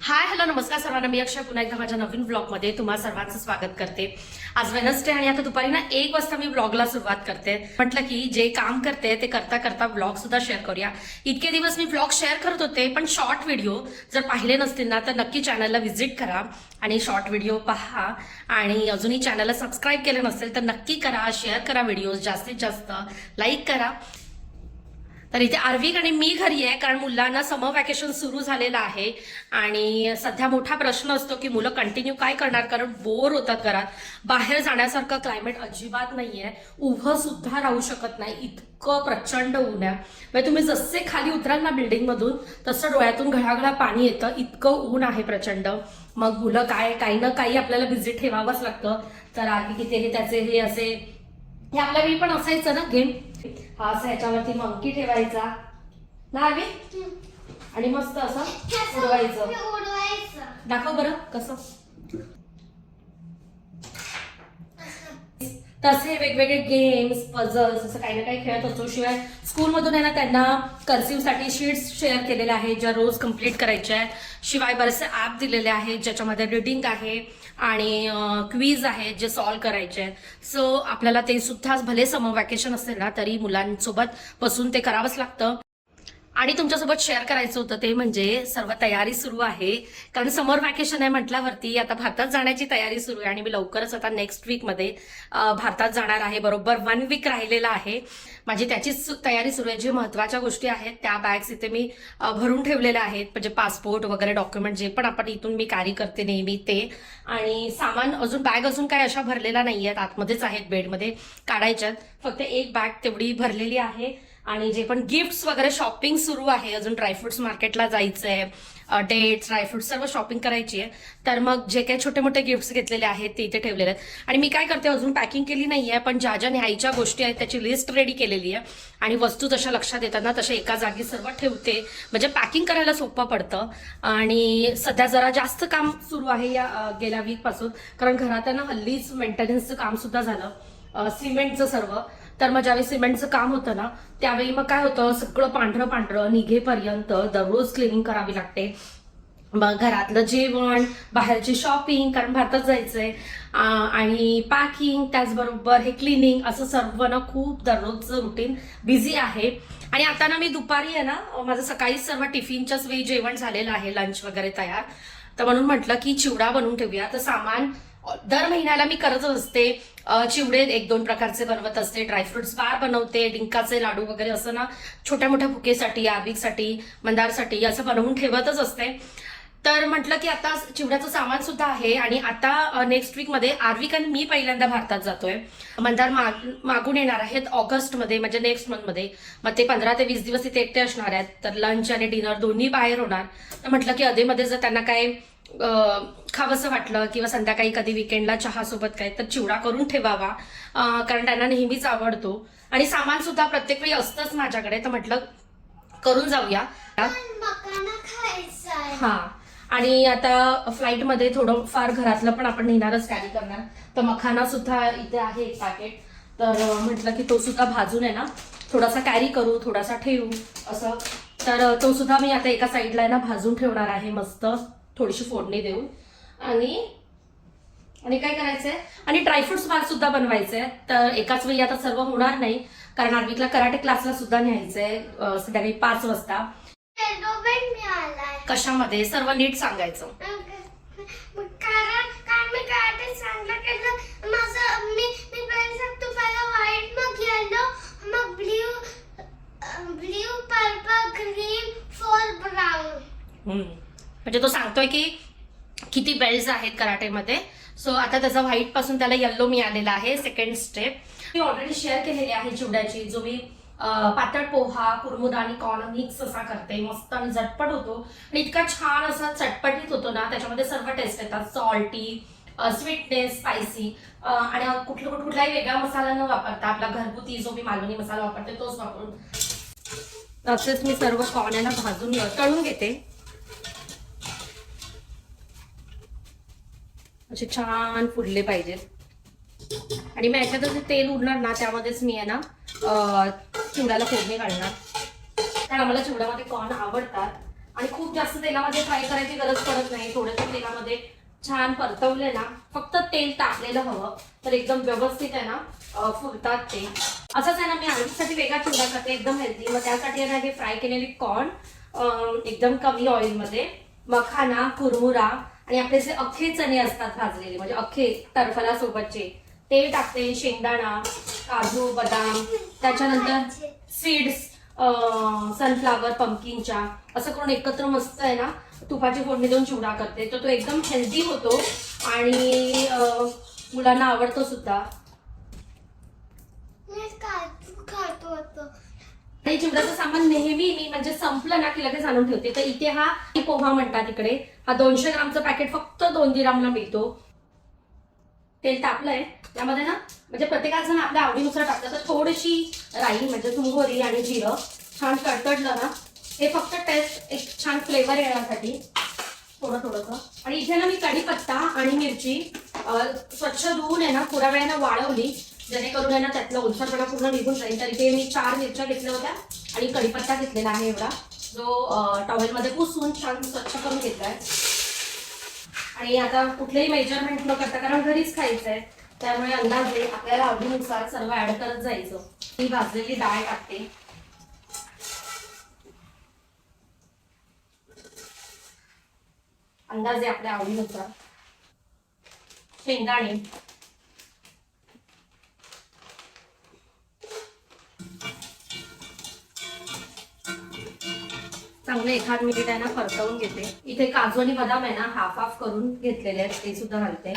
Hi hello नमस्कार सर्वांना. मी अक्षय पुन्हा एकदा माझ्या नवीन ब्लॉगमध्ये तुम्हा सर्वांचं स्वागत करते. आज वेनसडे आणि आता दुपारी 1 वाजता मी ब्लॉगला सुरुवात करते. म्हटलं की जे काम करते ते करता करता ब्लॉग सुद्धा शेअर करूया. इतके दिवस मी ब्लॉग शेअर करत होते, पण शॉर्ट व्हिडिओ जर पाहिले नसतील ना तर नक्की चॅनलला व्हिजिट करा आणि शॉर्ट व्हिडिओ पहा. आणि अजूनही चॅनलला सबस्क्राईब केलं नसेल तर नक्की करा, शेअर करा व्हिडिओज, जास्तीत जास्त लाईक करा. तर इथे आर्विक आणि मी घरी आहे, कारण मुलांना समर वॅकेशन सुरू झालेलं आहे आणि सध्या मोठा प्रश्न असतो की मुलं कंटिन्यू काय करणार, कारण बोर होतात घरात. बाहेर जाण्यासारखं क्लायमेट अजिबात नाहीये, उभं सुद्धा राहू शकत नाही, इतकं प्रचंड ऊन आहे. म्हणजे तुम्ही जसे खाली उतराल ना बिल्डिंग मधून तसं डोळ्यातून घळाघळा पाणी येतं, इतकं ऊन आहे प्रचंड. मग मुलं काही ना काही आपल्याला बिझी ठेवावंच लागतं. तर आर्विक इथे हे त्याचे हे असे, हे आपल्या वेळी पण असायचं ना गेम, हा असं ह्याच्यावरती मंकी ठेवायचा ना आर्विक, आणि मस्त असं उडवायचं. दाखव बरं कसं. तसे वेगवेगळे गेम्स, पझल्स असं काही ना काही खेळत असतो. शिवाय स्कूलमधून आहे ना त्यांना कर्सिव्ह साठी शीट्स शेअर केलेल्या आहेत ज्या रोज कम्प्लीट करायच्या आहेत. शिवाय बरेचसे ऍप दिलेले आहेत ज्याच्यामध्ये रीडिंग आहे आणि क्वीज आहे जे सॉल्व्ह करायचे आहेत. सो आपल्याला ते सुद्धा भले समर वॅकेशन असेल ना तरी मुलांसोबत बसून ते करावंच लागतं. आणि तुमच्यासोबत शेअर करायचं होतं ते म्हणजे सर्व तयारी सुरू आहे, कारण समर वॅकेशन आहे म्हटल्यावरती आता भारतात जाण्याची तयारी सुरू आहे आणि मी लवकरच आता नेक्स्ट वीकमध्ये भारतात जाणार आहे. बरोबर 1 वीक राहिलेला आहे, माझी त्याचीच तयारी सुरू आहे. जे महत्वाच्या गोष्टी आहेत त्या बॅग्स इथे मी भरून ठेवलेल्या आहेत, म्हणजे पासपोर्ट वगैरे डॉक्युमेंट जे पण आपण इथून मी कॅरी करते नेहमी ते. आणि सामान अजून बॅग अजून काय अशा भरलेल्या नाही आहेत, आतमध्येच आहेत बेडमध्ये काढायच्यात. फक्त एक बॅग तेवढी भरलेली आहे. आणि जे पण गिफ्ट्स वगैरे शॉपिंग सुरू आहे, अजून ड्रायफ्रुट्स मार्केटला जायचंय, डेट्स ड्रायफ्रुट्स सर्व शॉपिंग करायची आहे. तर मग जे काही छोटे मोठे गिफ्ट्स घेतलेले आहेत ते इथे ठेवलेले आहेत. आणि मी काय करते, अजून पॅकिंग केली नाहीये, पण ज्या ज्या न्यायच्या गोष्टी आहेत त्याची लिस्ट रेडी केलेली आहे आणि वस्तू जशा लक्षात येतात ना तशा एका जागी सर्व ठेवते, म्हणजे पॅकिंग करायला सोपं पडतं. आणि सध्या जरा जास्त काम सुरू आहे या गेल्या वीक पासून, कारण घरात ना हल्लीच मेंटेनन्सचं काम सुद्धा झालं, सिमेंटचं सर्व. तर मग ज्यावेळी सिमेंटचं काम होतं ना त्यावेळी मग काय होतं, सगळं पांढरं पांढरं निघेपर्यंत दररोज क्लिनिंग करावी लागते. मग घरातलं जेवण, बाहेरची शॉपिंग, कारण भारतात जायचंय, आणि पॅकिंग, त्याचबरोबर हे क्लिनिंग, असं सर्व ना खूप दररोजचं रुटीन बिझी आहे. आणि आता ना मी दुपारी आहे ना, माझं सकाळी सर्व टिफिनच्याच वेळी जेवण झालेलं आहे, लंच वगैरे तयार. तर म्हणून म्हटलं की चिवडा बनवून ठेवूया. तर सामान दर महिन्याला मी करतच असते, चिवडे 1-2 प्रकारचे बनवत असते, ड्रायफ्रुट्स बार बनवते, डिंकाचे लाडू वगैरे असं ना छोट्या मोठ्या भुकेसाठी, आर्विकसाठी, मंदारसाठी असं बनवून ठेवतच असते. तर म्हटलं की आता चिवड्याचं सामान सुद्धा आहे. आणि आता नेक्स्ट वीकमध्ये आर्विक आणि मी पहिल्यांदा भारतात जातोय. मंदार मागून येणार आहेत ऑगस्टमध्ये, म्हणजे नेक्स्ट मंथमध्ये. मग ते 15 ते 20 दिवस इथे एकटे असणार आहेत. तर लंच आणि डिनर दोन्ही बाहेर होणार. तर म्हटलं की अधेमध्ये जर त्यांना काय खावंसं वाटलं किंवा संध्याकाळी कधी विकेंडला चहा सोबत काय तर चिवडा करून ठेवावा, कारण त्यांना नेहमीच आवडतो. आणि सामान सुद्धा प्रत्येक वेळी असतंच माझ्याकडे, तर म्हटलं करून जाऊया. हा, आणि आता फ्लाईटमध्ये थोडं फार घरातलं पण आपण नेणारच कॅरी करणार. तर मखाना सुद्धा इथे आहे 1 पॅकेट. तर म्हटलं की तो सुद्धा भाजून आहे ना थोडासा कॅरी करू, थोडासा ठेवू असं. तर तो सुद्धा मी आता एका साईडला आहे ना भाजून ठेवणार आहे, मस्त थोडीशी फोडणी देऊन. आणि काय करायचंय, आणि ड्रायफ्रुट्स बार सुद्धा बनवायचंय. तर एकाच वेळी आता सर्व होणार नाही, कारण आर्विकला कराटे क्लासला सुद्धा न्यायचंय संध्याकाळी 5 वाजता. कशामध्ये सर्व नीट सांगायचं. म्हणजे तो सांगतोय की किती बेल्ट्स आहेत कराटेमध्ये. सो आता त्याचा व्हाईट पासून त्याला येल्लो मिळालेला आहे, सेकंड स्टेप. मी ऑलरेडी शेअर केलेली आहे चिवड्याची, जो मी पातळ पोहा, कुरमुद आणि कॉर्न मिक्स असा करते, मस्त आणि झटपट होतो. आणि इतका छान असा चटपटीत होतो ना, त्याच्यामध्ये सर्व टेस्ट येतात, सॉल्टी, स्वीटनेस, स्पायसी, आणि कुठलाही वेगळा मसाला न वापरता आपला घरगुती जो मी मालवणी मसाला वापरते तोच वापरून तसेच मी सर्व कॉर्नला भाजून तळून घेते. असे छान फुडले पाहिजेत. आणि मग याच्यात जे तेल उरणार ना त्यामध्येच मी आहे ना चिवड्याला फोडणी घालणार, कारण आम्हाला चिवड्यामध्ये कॉर्न आवडतात. आणि खूप जास्त तेलामध्ये फ्राय करायची गरज पडत नाही. थोड्याशा तेलामध्ये छान परतवले ना, फक्त तेल तापलेलं हवं तर एकदम व्यवस्थित आहे ना फुलतात ते. असंच आहे ना, मी आलूसाठी वेगळा चिवडा करते एकदम हेल्दी. मग त्यासाठी आहे ना हे फ्राय केलेले कॉर्न एकदम कमी ऑइलमध्ये, मखाना, कुरमुरा आणि आपले जे अख्खे चणे असतात भाजलेले, म्हणजे अख्खे टरफला सोबतचे, ते टाकते. शेंगदाणा, काजू, बदाम, त्याच्यानंतर सीड्स, सनफ्लावर, पंपकिनच्या, असं करून एकत्र मस्त आहे ना तुपाची फोडणी देऊन चिवडा करते. तर तो एकदम हेल्दी होतो आणि मुलांना आवडतो सुद्धा. आणि चिवड्याचं सामान नेहमी मी म्हणजे संपलं ना की लगेच आणून ठेवते. तर इथे हा पोहा म्हणतात इकडे, हा 200 ग्रामचं पॅकेट फक्त 2 दिरामला मिळतो. तेल तापलंय त्यामध्ये ना, म्हणजे प्रत्येकाच जण आपल्या आवडीनुसार टाकतं. तर थोडीशी राई म्हणजे तुंगोरी आणि जिरं छान तडतडलं ना, हे फक्त टेस्ट एक छान फ्लेवर येण्यासाठी थोडं थोडंसं. आणि इथे ना मी कढीपत्ता आणि मिरची स्वच्छ धुवून आहे ना थोड्या वेळानं वाळवली, जेणेकरून आहे ना त्यातलं ओलसरपणा पूर्ण निघून जाईल. तर इथे मी 4 मिरच्या घेतल्या होत्या आणि कढीपत्ता घेतलेला आहे एवढा, जो टॉवेलमध्ये पुसून छान स्वच्छ करून घेतलाय. आणि आता कुठलेही मेजरमेंट न करता, कारण घरीच खायचं आहे, त्यामुळे अंदाजे आपल्याला आवडीनुसार सर्व ऍड करत जायचं. ही भाजलेली डाळ टाकते. अंदाजे आपल्या आवडीनुसार. शेंगदाणे, चांगले 1 मिनिट आहे ना परतवून घेते. इथे काजू आणि बदाम आहे ना हाफ हाफ करून घेतलेले आहेत, ते सुद्धा घालते.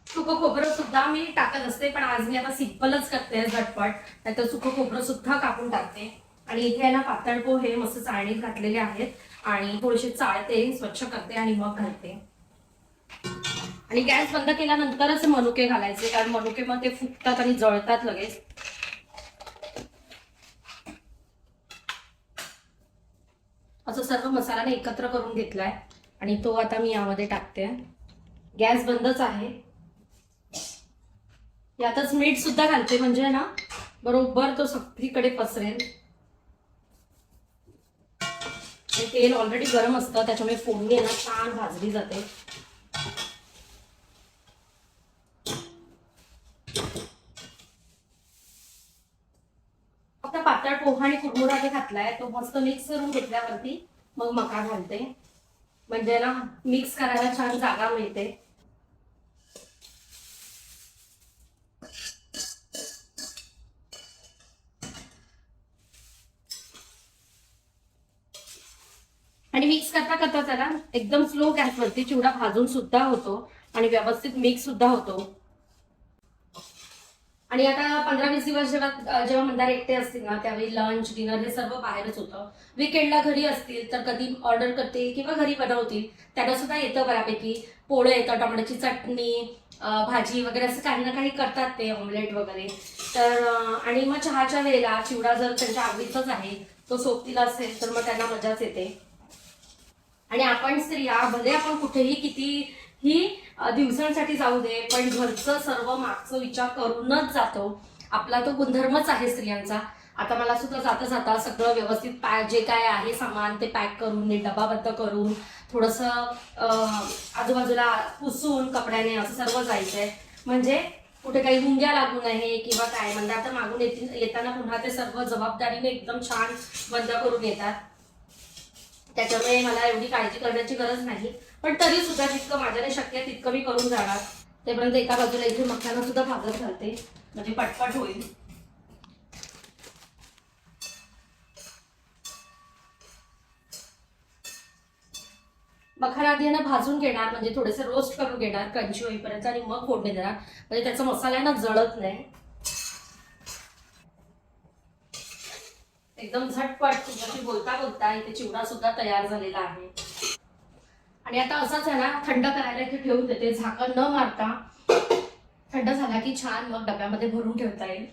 सुकं खोबरं सुद्धा मी टाकत असते, पण आज मी आता सिंपलच करते झटपट, नाहीतर सुकं खोबरं सुद्धा कापून टाकते. आणि इथे आहे ना पातळ पोहे मस्त चाळणीत घातलेले आहेत आणि थोडेसे चाळते, स्वच्छ करते आणि मग घालते. आणि गॅस बंद केल्यानंतरच मनुके घालायचे, कारण मनुके मग ते फुटतात आणि जळतात लगेच. असं सर्व मसाल्याने एकत्र करून घेतलाय आणि तो आता मी यामध्ये टाकते. गॅस बंदच आहे. यातच मीठ सुद्धा घालते, म्हणजे ना बरोबर तो सगळीकडे पसरेल. तेल ऑलरेडी गरम असतं, त्याच्यामुळे फोडणी ना छान भाजली जाते. फक्त पातळ पोहा आणि कुरमुरा जे घातलाय तो मस्त मिक्स करून घेतल्यावरती मग मका घालते, म्हणजे ना मिक्स करायला छान जागा मिळते. आणि मिक्स करता करता त्याला एकदम स्लो गॅसवरती चिवडा भाजून सुद्धा होतो आणि व्यवस्थित मिक्स सुद्धा होतो. आणि आता 15-20 दिवस जेव्हा मंदार एकटे असतील ना, त्यावेळी लंच डिनर हे सर्व बाहेरच होतं. विकेंडला घरी असतील तर कधी ऑर्डर करतील किंवा घरी बनवतील, त्यांना सुद्धा येतं बऱ्यापैकी. पोळं येतं, टोमॅटोची चटणी, भाजी वगैरे असं काही ना काही करतात ते, ऑमलेट वगैरे. तर आणि मग चहाच्या वेळेला चिवडा जर त्यांच्या आवडीचाच आहे, तो सोबतीला असेल तर मग त्यांना मजाच येते. आणि आपण स्त्रिया भले आपण कुठेही कितीही दिवसांसाठी जाऊ दे, पण घरचं सर्व मागचं विचार करूनच जातो. आपला तो गुणधर्मच आहे स्त्रियांचा. आता मला सुद्धा जाता जाता सगळं व्यवस्थित जे काय आहे सामान ते पॅक करून, डबाबद्ध करून, थोडंसं आजूबाजूला पुसून कपड्याने असं सर्व जायचंय, म्हणजे कुठे काही मुंग्या लागू नये किंवा काय. म्हणजे आता मागून येताना पुन्हा ते सर्व जबाबदारीने एकदम छान बंद करून येतात. त्याच्यामुळे मला एवढी काळजी करण्याची गरज नाही, पण तरी सुद्धा जितकं माझ्याने शक्य आहे तितकं मी करून जाणार. तेपर्यंत एका बाजूला इथे मखाना सुद्धा भाजत घालते, म्हणजे पटपट होईल. मखाना आधी ना भाजून घेणार, म्हणजे थोडेसे रोस्ट करून घेणार क्रंची होईपर्यंत, आणि मग फोडणी देणार, म्हणजे त्याचा मसाल्याना जळत नाही. एकदम झटपट तुमच्याशी बोलता बोलता इथे चिवडा सुद्धा तयार झालेला आहे. आणि आता असाच आहे ना थंड करायला इथे ठेवून देते, झाकण न मारता. थंड झाला की छान मग डब्यामध्ये भरून ठेवता येईल.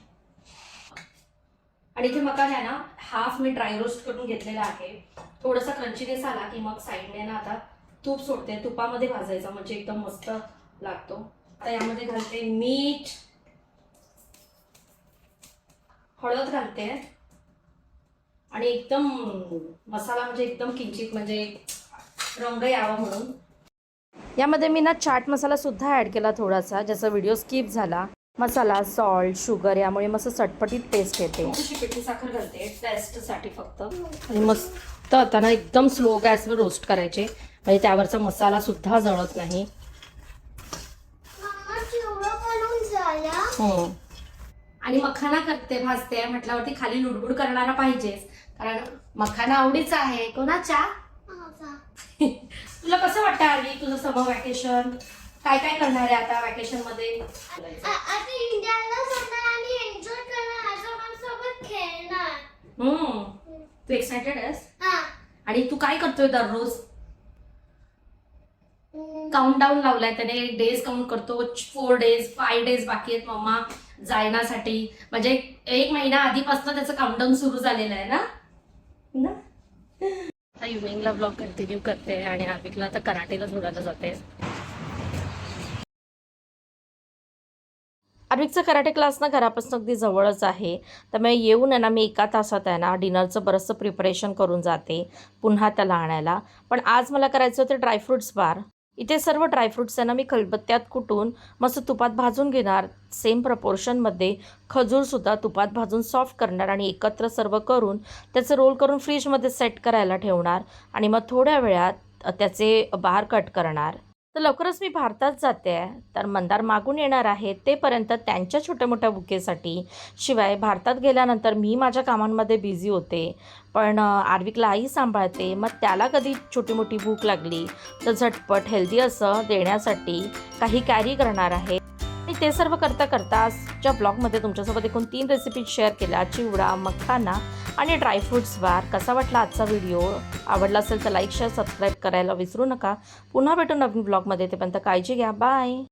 आणि इथे मकान आहे ना हाफ मी ड्राय रोस्ट करून घेतलेला आहे. थोडासा क्रंचीनेस आला की मग साईडने ना आता तूप सोडते, तुपामध्ये भाजायचा म्हणजे एकदम मस्त लागतो. आता यामध्ये घालते मीठ, हळद घालते आणि एकदम मसाला म्हणजे एकदम किंचित म्हणजे रंग यावा म्हणून यामध्ये मी ना चाट मसाला सुद्धा ॲड केला थोडासा, ज्याचा व्हिडिओ स्किप झाला. मसाला, सॉल्ट, शुगर यामुळे मस्त चटपटीत टेस्ट येते. अशी पिठी साखर घालते टेस्टसाठी फक्त. आणि मस्त आता ना एकदम स्लो गॅसवर रोस्ट करायचे, म्हणजे त्यावरचा मसाला सुद्धा जळत नाही. हो. आणि मखाना करते, भाजते म्हटल्यावरती खाली लुडबुड करणारा पाहिजेच, कारण मखाना आवडीचा आहे. कोणाच्या? तुला कसं वाटतं आरवी तुझं समर वॅकेशन? काय काय करणार आहे आता वॅकेशन मध्ये? आता इंडियाला जाणार आणि एन्जॉय करणार, आजोबांसोबत खेळणार. तू एक्साइटेड आहेस? हा. आणि तू काय करतोय दररोज? काउंटडाऊन लावलाय त्याने, डेज काउंट करतो. 4 डेज 5 डेज बाकी आहेत मम्मा जायण्यासाठी, म्हणजे 1 महिना आधीपासून त्याचं काउंटडाऊन सुरू झालेलं आहे ना. इव्हिनिंगला ब्लॉग कंटिन्यू करते आणि आर्विकला आता कराटेला सोडायला जाते. आर्विकचा कराटे क्लास ना घरापासून अगदी जवळच आहे, त्यामुळे येऊन आहे ना मी 1 तासात आहे ना डिनरचं बरंचसं प्रिपरेशन करून जाते पुन्हा त्याला आणायला. पण आज मला करायचं होतं ड्रायफ्रुट्स बार. इथे सर्व ड्रायफ्रुट्स आहे ना मी खलबत्त्यात कुटून मस्त तुपात भाजून घेणार. सेम प्रपोर्शनमध्ये खजूरसुद्धा तुपात भाजून सॉफ्ट करणार आणि एकत्र सर्व करून त्याचं रोल करून फ्रीजमध्ये सेट करायला ठेवणार आणि मग थोड्या वेळात त्याचे बार कट करणार. तर लवकरच मी भारतात जाते आहे, तर मंदार मागून येणार आहे. तेपर्यंत त्यांच्या छोट्या मोठ्या बुकेसाठी, शिवाय भारतात गेल्यानंतर मी माझ्या कामांमध्ये बिझी होते, पण आर्विकला आई सांभाळते. मग त्याला कधी छोटी मोठी भूक लागली तर झटपट हेल्दी असं देण्यासाठी काही कॅरी करणार आहे. आणि ते सर्व करता करता आजच्या ब्लॉगमध्ये तुमच्यासोबत एकूण 3 रेसिपी शेअर केल्या: चिवडा, मखाना आणि ड्रायफ्रुट्स बार. कसा वाटला आजचा व्हिडिओ? आवडला असेल तर लाईक, शेअर, सबस्क्राईब करायला विसरू नका. पुन्हा भेटू नवीन ब्लॉगमध्ये. तेपर्यंत काळजी घ्या. बाय.